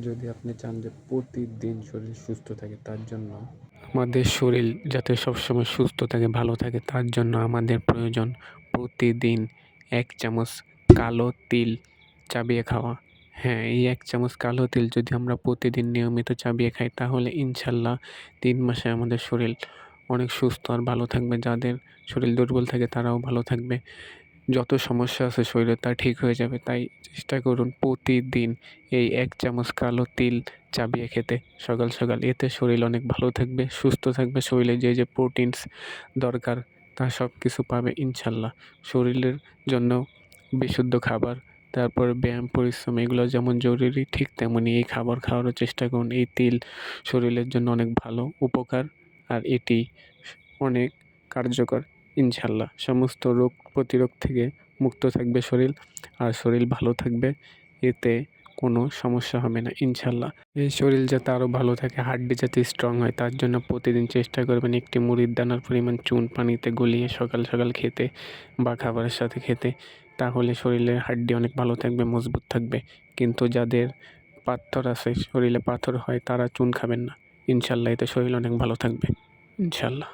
যদি আপনি চান যে প্রতিদিন শরীর সুস্থ থাকে তার জন্য আমাদের শরীর যাতে সবসময় সুস্থ থাকে ভালো থাকে তার জন্য আমাদের প্রয়োজন প্রতিদিন 1 চামচ কালো তিল চাবিয়ে খাওয়া। হ্যাঁ, এই 1 চামচ কালো তিল যদি আমরা প্রতিদিন নিয়মিত চাবিয়ে খাই তাহলে ইনশাল্লাহ 3 মাসে আমাদের শরীর অনেক সুস্থ আর ভালো থাকবে। যাদের শরীর দুর্বল থাকে তারাও ভালো থাকবে। যত সমস্যা আছে শরীরে তা ঠিক হয়ে যাবে। তাই চেষ্টা করুন প্রতিদিন এই 1 চামচ কালো তিল চাবিয়ে খেতে সকাল সকাল। এতে শরীর অনেক ভালো থাকবে, সুস্থ থাকবে। শরীরে যে প্রোটিনস দরকার তা সব কিছু পাবে ইনশাল্লাহ। শরীরের জন্য বিশুদ্ধ খাবার, তারপর ব্যায়াম, পরিশ্রম এগুলো যেমন জরুরি ঠিক তেমনই এই খাবার খাওয়ারও চেষ্টা করুন। এই তিল শরীরের জন্য অনেক ভালো উপকার আর এটি অনেক কার্যকর। ইনশাল্লাহ সমস্ত রোগ প্রতিরোধ থেকে মুক্ত থাকবে শরীর আর শরীর ভালো থাকবে। এতে কোনো সমস্যা হবে না ইনশাল্লাহ। এই শরীর যাতে আরও ভালো থাকে, হাড্ডি যাতে স্ট্রং হয় তার জন্য প্রতিদিন চেষ্টা করবেন একটি মুড়ির দানার পরিমাণ চুন পানিতে গলিয়ে সকাল সকাল খেতে বা খাবারের সাথে খেতে। তাহলে শরীরের হাড্ডি অনেক ভালো থাকবে, মজবুত থাকবে। কিন্তু যাদের পাথর আছে, শরীরে পাথর হয়, তারা চুন খাবেন না ইনশাল্লাহ। এতে শরীর অনেক ভালো থাকবে ইনশাল্লাহ।